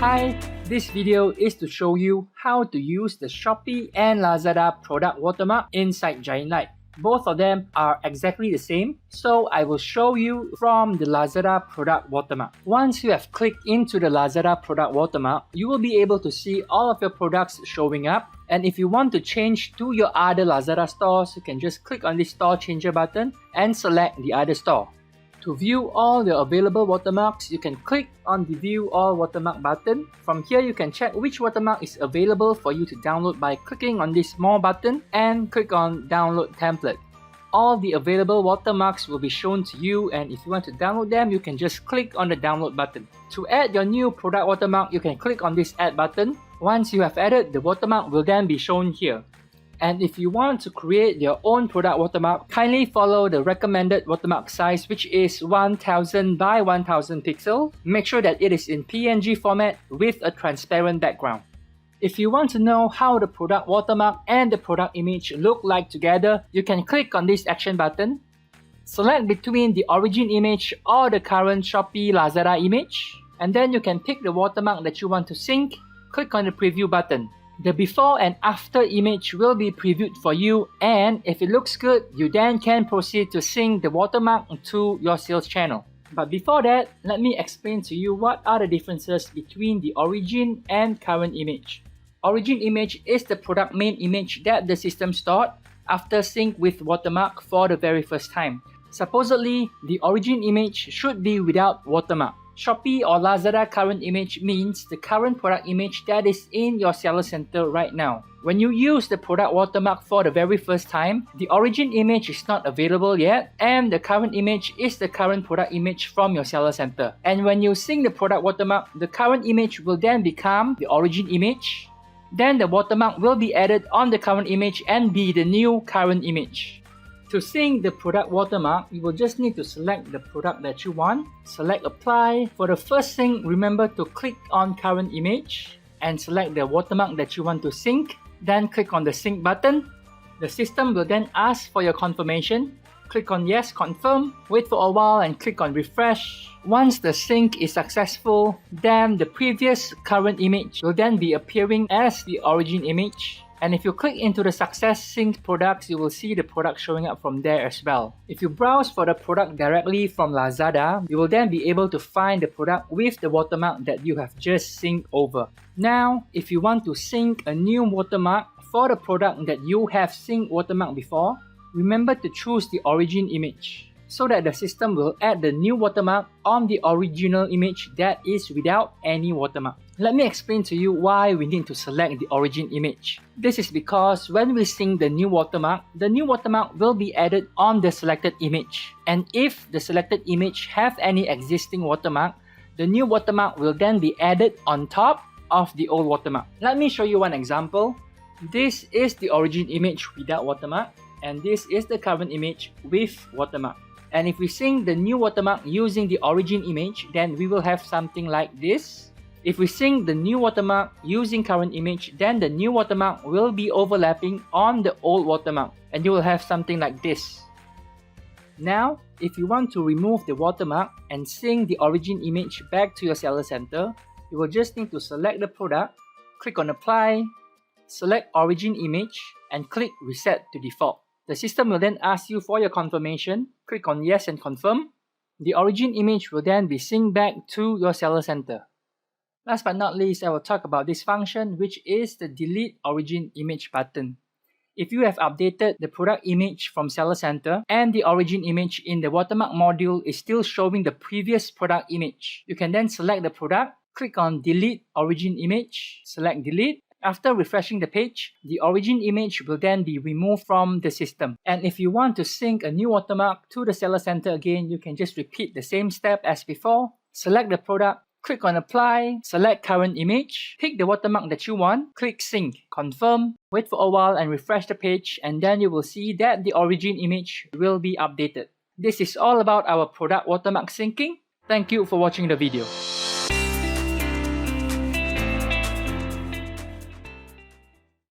Hi, this video is to show you how to use the Shopee and Lazada product watermark in SiteGiant Lite. Both of them are exactly the same, so I will show you from the Lazada product watermark. Once you have clicked into the Lazada product watermark, you will be able to see all of your products showing up. And if you want to change to your other Lazada stores, you can just click on this store changer button and select the other store. To view all your available watermarks, you can click on the View All Watermark button. From here, you can check which watermark is available for you to download by clicking on this More button and click on Download Template. All the available watermarks will be shown to you, and if you want to download them, you can just click on the Download button. To add your new product watermark, you can click on this Add button. Once you have added, the watermark will then be shown here. And if you want to create your own product watermark, kindly follow the recommended watermark size, which is 1000 by 1000 pixel. Make sure that it is in PNG format with a transparent background. If you want to know how the product watermark and the product image look like together, you can click on this action button. Select between the origin image or the current Shopee Lazada image, and then you can pick the watermark that you want to sync. Click on the preview button. The before and after image will be previewed for you, and if it looks good, you then can proceed to sync the watermark to your sales channel. But before that, let me explain to you what are the differences between the origin and current image. Origin image is the product main image that the system stored after sync with watermark for the very first time. Supposedly, the origin image should be without watermark. Shopee or Lazada current image means the current product image that is in your seller center right now. When you use the product watermark for the very first time, the origin image is not available yet, and the current image is the current product image from your seller center. And when you sync the product watermark, the current image will then become the origin image. Then the watermark will be added on the current image and be the new current image. To sync the product watermark, you will just need to select the product that you want, select Apply. For the first thing, remember to click on Current Image and select the watermark that you want to sync. Then click on the Sync button. The system will then ask for your confirmation. Click on Yes, Confirm. Wait for a while and click on Refresh. Once the sync is successful, then the previous current image will then be appearing as the origin image. And if you click into the Success Synced products, you will see the product showing up from there as well. If you browse for the product directly from Lazada, you will then be able to find the product with the watermark that you have just synced over. Now, if you want to sync a new watermark for the product that you have synced watermark before, remember to choose the origin image, so that the system will add the new watermark on the original image that is without any watermark. Let me explain to you why we need to select the origin image. This is because when we sync the new watermark will be added on the selected image. And if the selected image have any existing watermark, the new watermark will then be added on top of the old watermark. Let me show you one example. This is the origin image without watermark, and this is the current image with watermark. And if we sync the new watermark using the origin image, then we will have something like this. If we sync the new watermark using current image, then the new watermark will be overlapping on the old watermark, and you will have something like this. Now, if you want to remove the watermark and sync the origin image back to your seller center, you will just need to select the product, click on Apply, select Origin Image, and click Reset to Default. The system will then ask you for your confirmation. Click on Yes and Confirm. The origin image will then be synced back to your seller center. Last but not least, I will talk about this function, which is the Delete Origin Image button. If you have updated the product image from Seller Center and the origin image in the watermark module is still showing the previous product image, you can then select the product, click on Delete Origin Image, select Delete. After refreshing the page, the origin image will then be removed from the system. And if you want to sync a new watermark to the Seller Center again, you can just repeat the same step as before. Select the product, click on Apply, select Current Image, pick the watermark that you want, click Sync, confirm, wait for a while and refresh the page, and then you will see that the origin image will be updated. This is all about our product watermark syncing. Thank you for watching the video.